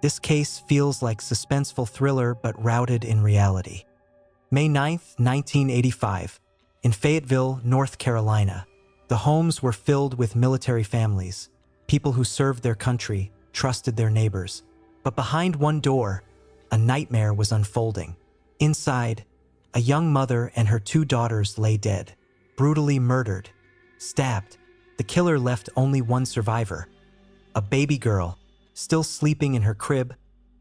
This case feels like suspenseful thriller but rooted in reality. May 9, 1985, in Fayetteville, North Carolina, the homes were filled with military families, people who served their country, trusted their neighbors. But behind one door, a nightmare was unfolding. Inside, a young mother and her 2 daughters lay dead, brutally murdered, stabbed. The killer left only one survivor, a baby girl, still sleeping in her crib,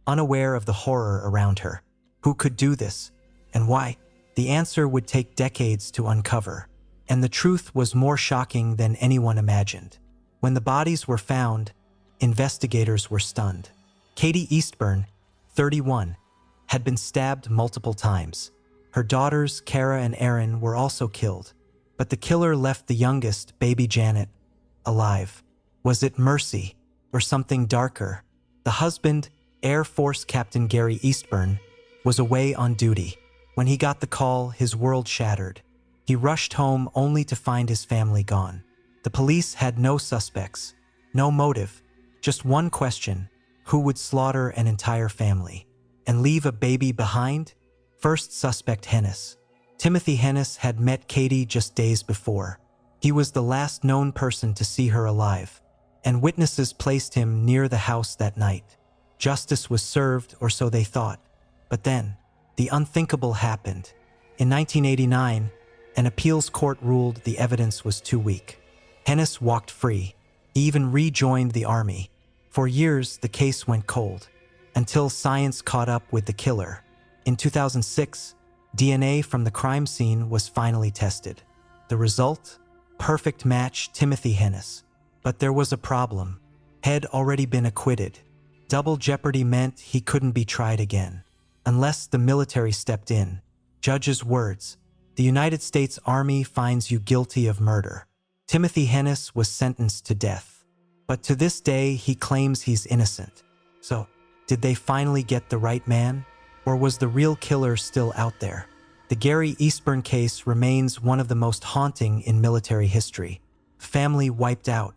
unaware of the horror around her. Who could do this, and why? The answer would take decades to uncover, and the truth was more shocking than anyone imagined. When the bodies were found, investigators were stunned. Katie Eastburn, 31, had been stabbed multiple times. Her daughters, Kara and Erin, were also killed, but the killer left the youngest, baby Janet, alive. Was it mercy or something darker? The husband, Air Force Captain Gary Eastburn, was away on duty. When he got the call, his world shattered. He rushed home only to find his family gone. The police had no suspects, no motive, just one question: who would slaughter an entire family and leave a baby behind? First suspect, Hennis. Timothy Hennis had met Katie just days before. He was the last known person to see her alive, and witnesses placed him near the house that night. Justice was served, or so they thought. But then, the unthinkable happened. In 1989, an appeals court ruled the evidence was too weak. Hennis walked free. He even rejoined the army. For years, the case went cold, until science caught up with the killer. In 2006, DNA from the crime scene was finally tested. The result? Perfect match, Timothy Hennis. But there was a problem. Had already been acquitted. Double jeopardy meant he couldn't be tried again, unless the military stepped in. Judge's words: the United States Army finds you guilty of murder. Timothy Hennis was sentenced to death. But to this day, he claims he's innocent. So, did they finally get the right man? Or was the real killer still out there? The Gary Eastburn case remains one of the most haunting in military history. Family wiped out,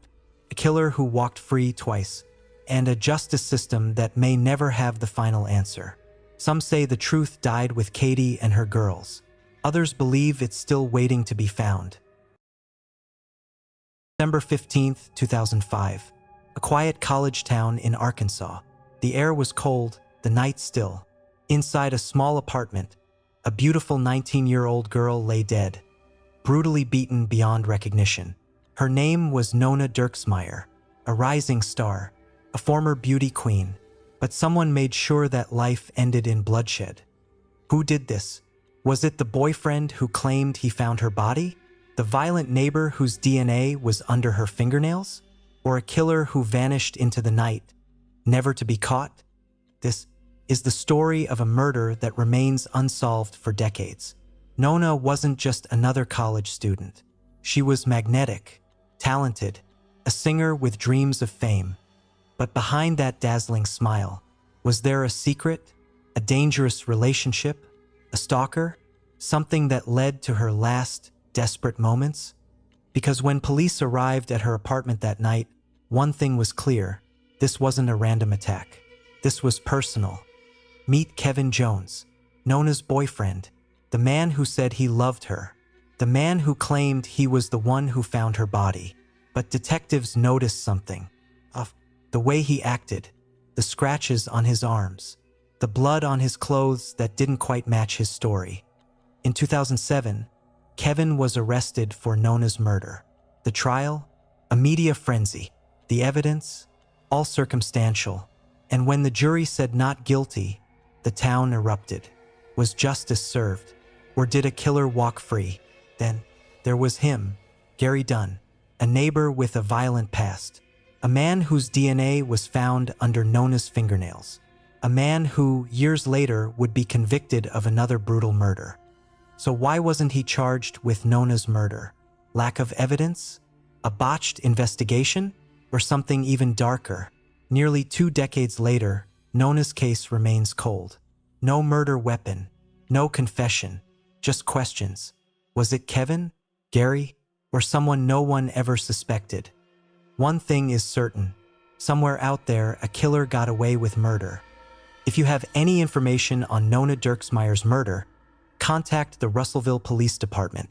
a killer who walked free twice, and a justice system that may never have the final answer. Some say the truth died with Katie and her girls. Others believe it's still waiting to be found. December 15, 2005. A quiet college town in Arkansas. The air was cold, the night still. Inside a small apartment, a beautiful 19-year-old girl lay dead, brutally beaten beyond recognition. Her name was Nona Dirksmeyer, a rising star, a former beauty queen, but someone made sure that life ended in bloodshed. Who did this? Was it the boyfriend who claimed he found her body? The violent neighbor whose DNA was under her fingernails? Or a killer who vanished into the night, never to be caught? This is the story of a murder that remains unsolved for decades. Nona wasn't just another college student. She was magnetic, talented, a singer with dreams of fame. But behind that dazzling smile, was there a secret, a dangerous relationship, a stalker, something that led to her last, desperate moments? Because when police arrived at her apartment that night, one thing was clear: this wasn't a random attack. This was personal. Meet Kevin Jones, Nona's boyfriend, the man who said he loved her, the man who claimed he was the one who found her body. But detectives noticed something. The way he acted, the scratches on his arms, the blood on his clothes that didn't quite match his story. In 2007, Kevin was arrested for Nona's murder. The trial? A media frenzy. The evidence? All circumstantial. And when the jury said not guilty, the town erupted. Was justice served? Or did a killer walk free? Then, there was him, Gary Dunn, a neighbor with a violent past. A man whose DNA was found under Nona's fingernails. A man who, years later, would be convicted of another brutal murder. So why wasn't he charged with Nona's murder? Lack of evidence? A botched investigation? Or something even darker? Nearly 2 decades later, Nona's case remains cold. No murder weapon, no confession, just questions. Was it Kevin, Gary, or someone no one ever suspected? One thing is certain: Somewhere out there, a killer got away with murder. If you have any information on Nona Dirksmeyer's murder, contact the Russellville Police Department